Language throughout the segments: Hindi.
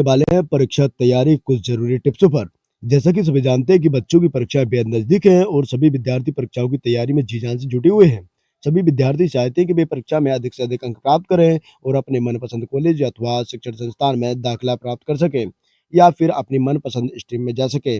वाले हैं परीक्षा तैयारी कुछ जरूरी टिप्सों पर। जैसा कि सभी जानते हैं कि बच्चों की परीक्षाएं बेहद नजदीक हैं और सभी विद्यार्थी परीक्षाओं की तैयारी में जी जान से जुटे हुए हैं। सभी विद्यार्थी चाहते हैं कि वे परीक्षा में अधिक से अधिक अंक प्राप्त करें और अपने मनपसंद कॉलेज अथवा शिक्षण संस्थान में दाखिला प्राप्त कर सकें या फिर अपनी मनपसंद स्ट्रीम में जा सके।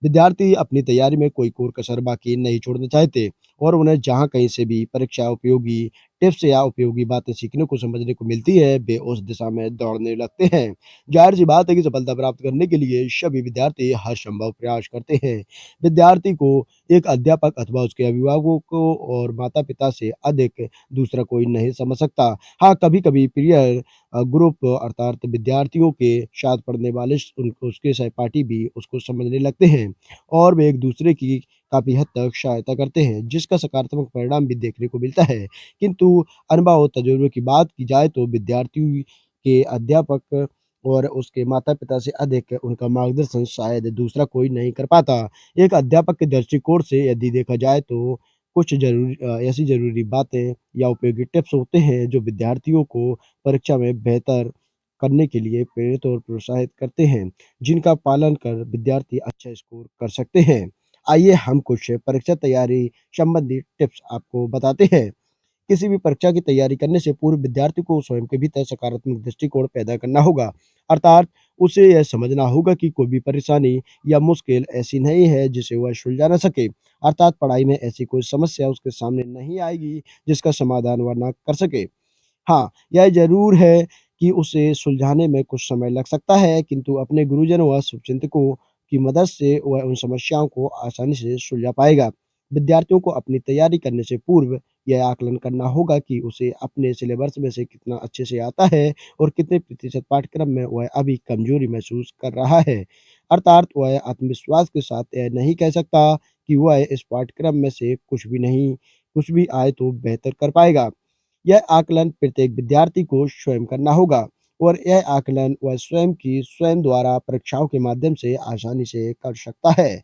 विद्यार्थी अपनी तैयारी में कोई कोर कसर बाकी नहीं छोड़ना चाहते और उन्हें जहां कहीं से भी परीक्षा उपयोगी टिप्स या उपयोगी बातें सीखने को समझने को मिलती है, वे उस दिशा में दौड़ने लगते हैं। ज़ाहिर-सी बात है कि सफलता प्राप्त करने के लिए सभी विद्यार्थी हर संभव प्रयास करते हैं। विद्यार्थी को एक अध्यापक अथवा उसके अभिभावकों को और माता-पिता से अधिक दूसरा कोई नहीं समझ सकता। हाँ, कभी-कभी पीयर ग्रुप अर्थात विद्यार्थियों के साथ पढ़ने वाले उसके सहपाठी भी उसको समझने लगते हैं और वे एक-दूसरे की काफ़ी हद तक सहायता करते हैं, जिसका सकारात्मक परिणाम भी देखने को मिलता है। किंतु अनुभव और तजुर्बे की बात की जाए तो विद्यार्थी के अध्यापक और उसके माता-पिता से अधिक उनका मार्गदर्शन शायद दूसरा कोई नहीं कर पाता। एक अध्यापक के दृष्टिकोण से यदि देखा जाए तो कुछ ऐसी ज़रूरी बातें या उपयोगी टिप्स होते हैं जो विद्यार्थियों को परीक्षा में बेहतर करने के लिए प्रेरित और प्रोत्साहित करते हैं, जिनका पालन कर विद्यार्थी अच्छा स्कोर कर सकते हैं। आइए हम कुछ परीक्षा तैयारी संबंधी टिप्स आपको बताते हैं। किसी भी परीक्षा की तैयारी करने से पूर्व विद्यार्थी को स्वयं के भीतर सकारात्मक दृष्टिकोण पैदा करना होगा। अर्थात उसे यह समझना होगा कि कोई भी परेशानी या मुश्किल ऐसी नहीं है जिसे वह सुलझा ना सके। अर्थात पढ़ाई में ऐसी कोई समस्या उसके सामने नहीं आएगी जिसका समाधान वह ना कर सके। हाँ, यह ज़रूर है कि उसे सुलझाने में कुछ समय लग सकता है, किंतु अपने गुरुजनों व शुभचिंतकों की मदद से वह उन समस्याओं को आसानी से सुलझा पाएगा। विद्यार्थियों को अपनी तैयारी करने से पूर्व यह आकलन करना होगा कि उसे अपने सिलेबस में से कितना अच्छे से आता है और कितने प्रतिशत पाठ्यक्रम में वह अभी कमजोरी महसूस कर रहा है। अर्थात वह आत्मविश्वास के साथ यह नहीं कह सकता कि वह इस पाठ्यक्रम में से कुछ भी आए तो बेहतर कर पाएगा। यह आकलन प्रत्येक विद्यार्थी को स्वयं करना होगा और यह आकलन वह स्वयं द्वारा परीक्षाओं के माध्यम से आसानी से कर सकता है।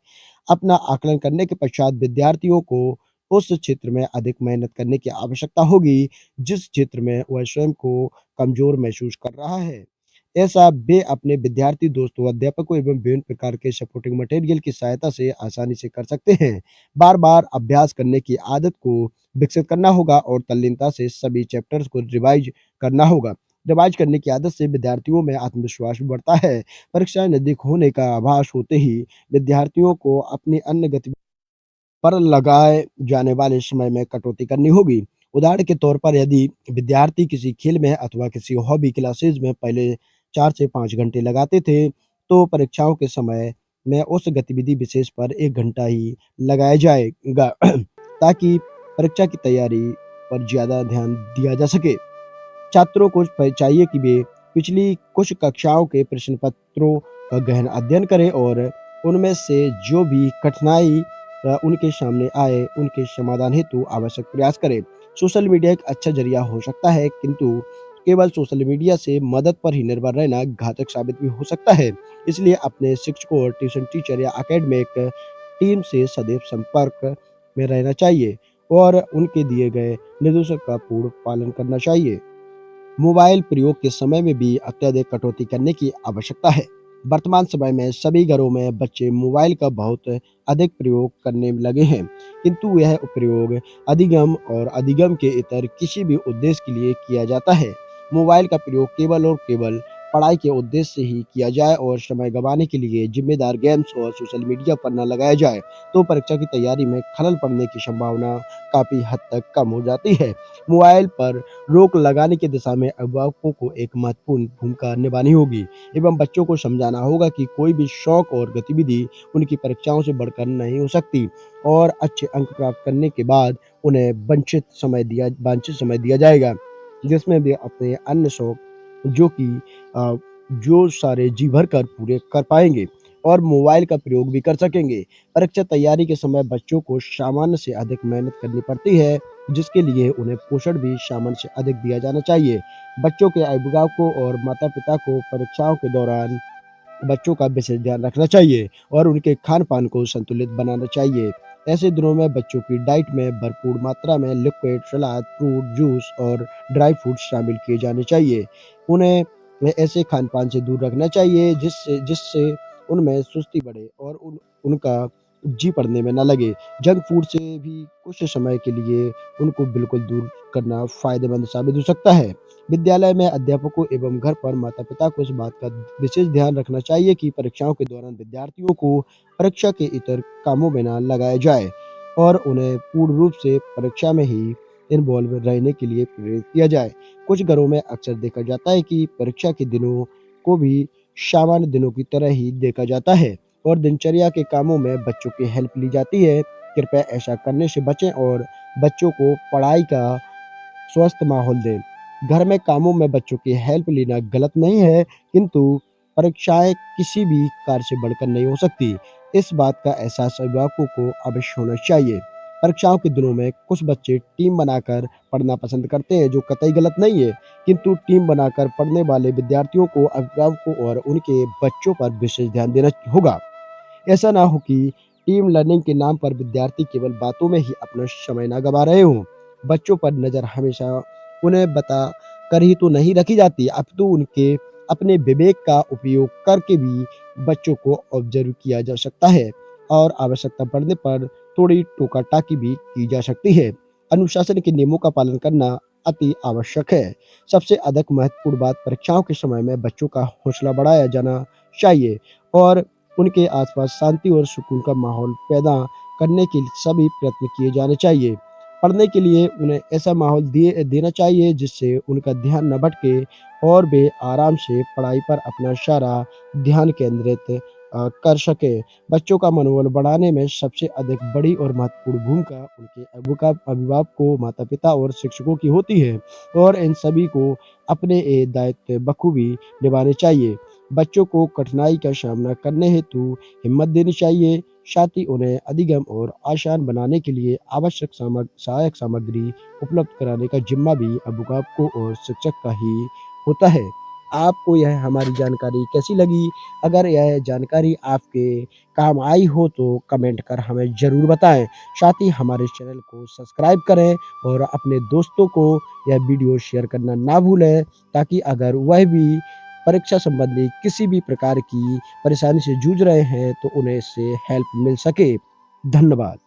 अपना आकलन करने के पश्चात विद्यार्थियों को उस क्षेत्र में अधिक मेहनत करने की आवश्यकता होगी, जिस क्षेत्र में वह स्वयं को कमज़ोर महसूस कर रहा है। ऐसा वे अपने विद्यार्थी दोस्तों, अध्यापकों एवं विभिन्न प्रकार के सपोर्टिंग मटेरियल की सहायता से आसानी से कर सकते हैं। बार-बार अभ्यास करने की आदत को विकसित करना होगा और तल्लीनता से सभी चैप्टर्स को रिवाइज करना होगा। रिवाइज करने की आदत से विद्यार्थियों में आत्मविश्वास भी बढ़ता है। परीक्षाएँ नज़दीक होने का आभास होते ही विद्यार्थियों को अपनी अन्य गतिविधियों पर लगाए जाने वाले समय में कटौती करनी होगी। उदाहरण के तौर पर यदि विद्यार्थी किसी खेल में अथवा किसी हॉबी क्लासेस में पहले 4 से 5 घंटे लगाते थे, तो परीक्षाओं के समय में उस गतिविधि विशेष पर 1 घंटा ही लगाया जाएगा ताकि परीक्षा की तैयारी पर ज़्यादा ध्यान दिया जा सके। छात्रों को चाहिए कि वे पिछली कुछ कक्षाओं के प्रश्न पत्रों का गहन अध्ययन करें और उनमें से जो भी कठिनाई उनके सामने आए, उनके समाधान हेतु आवश्यक प्रयास करें। सोशल मीडिया एक अच्छा ज़रिया हो सकता है, किंतु केवल सोशल मीडिया से मदद पर ही निर्भर रहना घातक साबित भी हो सकता है। इसलिए अपने शिक्षकों और ट्यूशन टीचर या एकेडमिक टीम से सदैव संपर्क में रहना चाहिए और उनके दिए गए निर्देशों का पूर्ण पालन करना चाहिए। मोबाइल प्रयोग के समय में भी अत्यधिक कटौती करने की आवश्यकता है। वर्तमान समय में सभी घरों में बच्चे मोबाइल का बहुत अधिक प्रयोग करने लगे हैं, किंतु यह प्रयोग अधिगम और अधिगम के इतर किसी भी उद्देश्य के लिए किया जाता है। मोबाइल का प्रयोग केवल और केवल पढ़ाई के उद्देश्य से ही किया जाए और समय गंवाने के लिए जिम्मेदार गेम्स और सोशल मीडिया पर न लगाया जाए, तो परीक्षा की तैयारी में खलल पड़ने की संभावना काफ़ी हद तक कम हो जाती है। मोबाइल पर रोक लगाने की दिशा में अभिभावकों को एक महत्वपूर्ण भूमिका निभानी होगी एवं बच्चों को समझाना होगा कि कोई भी शौक और गतिविधि उनकी परीक्षाओं से बढ़कर नहीं हो सकती और अच्छे अंक प्राप्त करने के बाद उन्हें वांछित समय दिया जाएगा, जिसमें वे अपने अन्य शौक जो कि अ, जो सारे जी भर कर पूरे कर पाएँगे और मोबाइल का प्रयोग भी कर सकेंगे। परीक्षा तैयारी के समय बच्चों को सामान्य से अधिक मेहनत करनी पड़ती है, जिसके लिए उन्हें पोषण भी सामान्य से अधिक दिया जाना चाहिए। बच्चों के अभिभावकों और माता-पिता को परीक्षाओं के दौरान बच्चों का विशेष ध्यान रखना चाहिए और उनके खान-पान को संतुलित बनाना चाहिए। ऐसे दिनों में बच्चों की डाइट में भरपूर मात्रा में लिक्विड, सलाद, फ्रूट, जूस और ड्राई फ्रूट्स शामिल किए जाने चाहिए। उन्हें ऐसे खान-पान से दूर रखना चाहिए जिससे जिससे उनमें सुस्ती बढ़े और उनका जी पड़ने में ना लगे। जंक फूड से भी कुछ समय के लिए उनको बिल्कुल दूर करना फ़ायदेमंद साबित हो सकता है। विद्यालय में अध्यापकों एवं घर पर माता-पिता को इस बात का विशेष ध्यान रखना चाहिए कि परीक्षाओं के दौरान विद्यार्थियों को परीक्षा के इतर कामों में ना लगाया जाए और उन्हें पूर्ण रूप से परीक्षा में ही इन्वॉल्व रहने के लिए प्रेरित किया जाए। कुछ घरों में अक्सर देखा जाता है कि परीक्षा के दिनों को भी सामान्य दिनों की तरह ही देखा जाता है और दिनचर्या के कामों में बच्चों की हेल्प ली जाती है। कृपया ऐसा करने से बचें और बच्चों को पढ़ाई का स्वस्थ माहौल दें। घर में कामों में बच्चों की हेल्प लेना गलत नहीं है, किंतु परीक्षाएँ किसी भी कार्य से बढ़कर नहीं हो सकती। इस बात का एहसास अभिभावकों को अवश्य होना चाहिए। परीक्षाओं के दिनों में कुछ बच्चे टीम बनाकर पढ़ना पसंद करते हैं, जो कतई गलत नहीं है, किंतु टीम बनाकर पढ़ने वाले विद्यार्थियों को अभिभावकों और उनके बच्चों पर विशेष ध्यान देना होगा। ऐसा ना हो कि टीम लर्निंग के नाम पर विद्यार्थी केवल बातों में ही अपना समय ना गवा रहे हों। बच्चों पर नज़र हमेशा उन्हें बता कर ही तो नहीं रखी जाती, अपितु उनके अपने विवेक का उपयोग करके भी बच्चों को ऑब्जर्व किया जा सकता है और आवश्यकता पड़ने पर थोड़ी टोका-टाकी भी की जा सकती है। अनुशासन के नियमों का पालन करना अति आवश्यक है। सबसे अधिक महत्वपूर्ण बात परीक्षाओं के समय में बच्चों का हौसला बढ़ाया जाना चाहिए और उनके आसपास शांति और सुकून का माहौल पैदा करने के सभी प्रयत्न किए जाने चाहिए। पढ़ने के लिए उन्हें ऐसा माहौल देना चाहिए जिससे उनका ध्यान न भटके और वे आराम से पढ़ाई पर अपना सारा ध्यान केंद्रित कर सकें। बच्चों का मनोबल बढ़ाने में सबसे अधिक बड़ी और महत्वपूर्ण भूमिका उनके अभिभावकों, माता-पिता और शिक्षकों की होती है और इन सभी को अपने ये दायित्व बखूबी निभाने चाहिए। बच्चों को कठिनाई का सामना करने हेतु हिम्मत देनी चाहिए, साथ ही उन्हें अधिगम और आसान बनाने के लिए आवश्यक सहायक सामग्री उपलब्ध कराने का जिम्मा भी अभिभावकों और शिक्षक का ही होता है। आपको यह हमारी जानकारी कैसी लगी? अगर यह जानकारी आपके काम आई हो तो कमेंट कर हमें ज़रूर बताएँ। साथ ही हमारे चैनल को सब्सक्राइब करें और अपने दोस्तों को यह वीडियो शेयर करना ना भूलें, ताकि अगर वह भी परीक्षा संबंधी किसी भी प्रकार की परेशानी से जूझ रहे हैं तो उन्हें इससे हेल्प मिल सके। धन्यवाद।